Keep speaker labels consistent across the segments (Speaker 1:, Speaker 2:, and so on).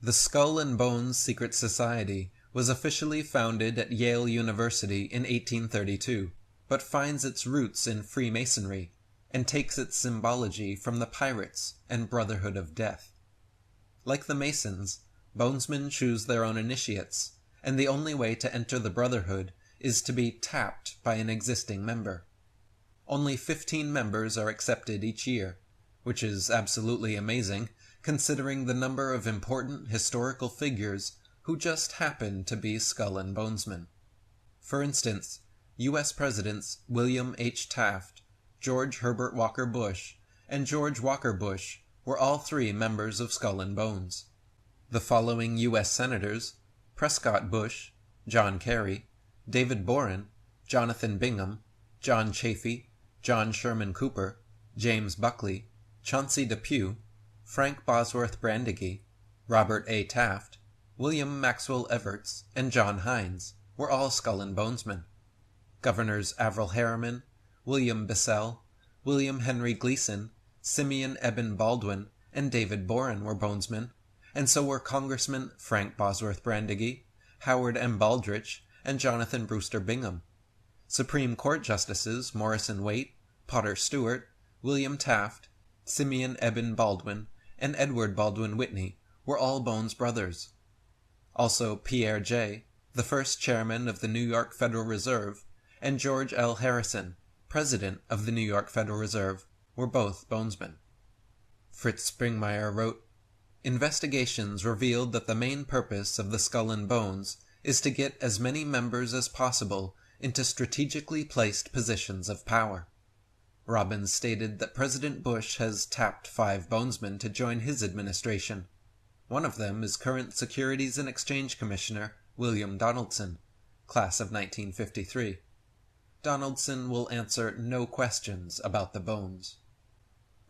Speaker 1: The Skull and Bones Secret Society was officially founded at Yale University in 1832, but finds its roots in Freemasonry, and takes its symbology from the Pirates and Brotherhood of Death. Like the Masons, bonesmen choose their own initiates, and the only way to enter the Brotherhood is to be tapped by an existing member. Only 15 members are accepted each year, which is absolutely amazing, considering the number of important historical figures who just happen to be Skull and Bonesmen. For instance, U.S. Presidents William H. Taft, George Herbert Walker Bush, and George Walker Bush were all three members of Skull and Bones. The following U.S. Senators, Prescott Bush, John Kerry, David Boren, Jonathan Bingham, John Chafee, John Sherman Cooper, James Buckley, Chauncey Depew, Frank Bosworth Brandegee, Robert A. Taft, William Maxwell Evarts, and John Hines were all Skull and Bonesmen. Governors Averell Harriman, William Bissell, William Henry Gleason, Simeon Eben Baldwin, and David Boren were Bonesmen, and so were Congressmen Frank Bosworth Brandegee, Howard M. Baldrige, and Jonathan Brewster Bingham. Supreme Court Justices Morrison Waite, Potter Stewart, William Taft, Simeon Eben Baldwin, and Edward Baldwin Whitney were all Bones brothers. Also Pierre Jay, the first chairman of the New York Federal Reserve, and George L. Harrison, president of the New York Federal Reserve, were both Bonesmen. Fritz Springmeier wrote, "Investigations revealed that the main purpose of the Skull and Bones is to get as many members as possible into strategically placed positions of power." Robbins stated that President Bush has tapped 5 Bonesmen to join his administration. One of them is current Securities and Exchange Commissioner William Donaldson, class of 1953. Donaldson will answer no questions about the Bones.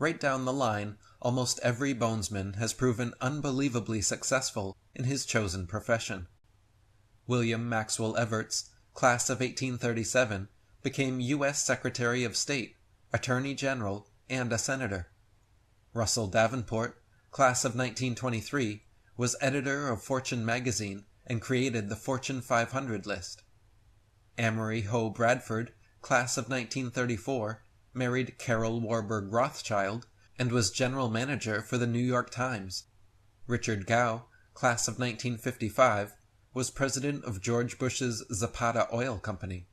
Speaker 1: Right down the line, almost every Bonesman has proven unbelievably successful in his chosen profession. William Maxwell Evarts, class of 1837, became U.S. Secretary of State, Attorney General, and a senator. Russell Davenport, class of 1923, was editor of Fortune magazine and created the Fortune 500 list. Amory Ho Bradford, class of 1934, married Carol Warburg Rothschild and was general manager for the New York Times. Richard Gow, class of 1955, was president of George Bush's Zapata Oil Company.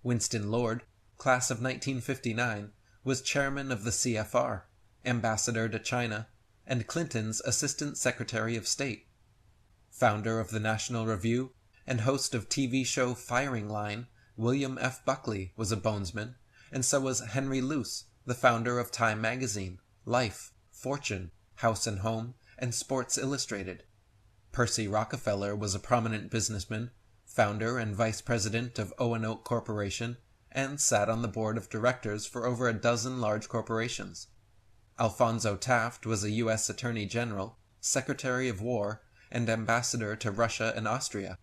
Speaker 1: Winston Lord, class of 1959, was chairman of the CFR, ambassador to China, and Clinton's Assistant Secretary of State. Founder of the National Review and host of TV show Firing Line, William F. Buckley was a Bonesman, and so was Henry Luce, the founder of Time Magazine, Life, Fortune, House and Home, and Sports Illustrated. Percy Rockefeller was a prominent businessman, founder and vice president of O&Oak Corporation, and sat on the board of directors for over a dozen large corporations. Alphonso Taft was a U.S. Attorney General, Secretary of War, and ambassador to Russia and Austria.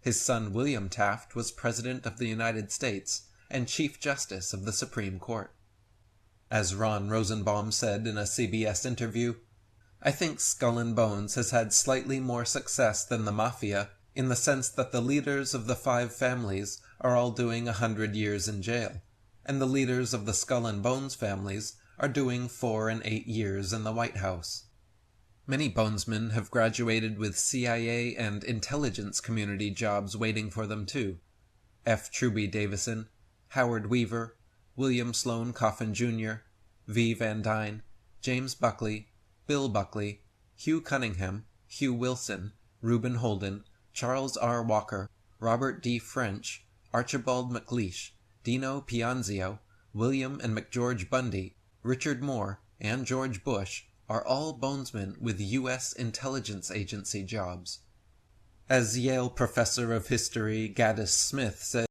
Speaker 1: His son William Taft was President of the United States and Chief Justice of the Supreme Court. As Ron Rosenbaum said in a CBS interview, "I think Skull and Bones has had slightly more success than the Mafia in the sense that the leaders of the 5 families are all doing 100 years in jail, and the leaders of the Skull and Bones families are doing 4 and 8 years in the White House." Many Bonesmen have graduated with CIA and intelligence community jobs waiting for them too. F. Truby Davison, Howard Weaver, William Sloane Coffin Jr., V. Van Dyne, James Buckley, Bill Buckley, Hugh Cunningham, Hugh Wilson, Reuben Holden, Charles R. Walker, Robert D. French, Archibald MacLeish, Dino Pianzio, William and McGeorge Bundy, Richard Moore, and George Bush are all Bonesmen with U.S. intelligence agency jobs. As Yale professor of history Gaddis Smith said,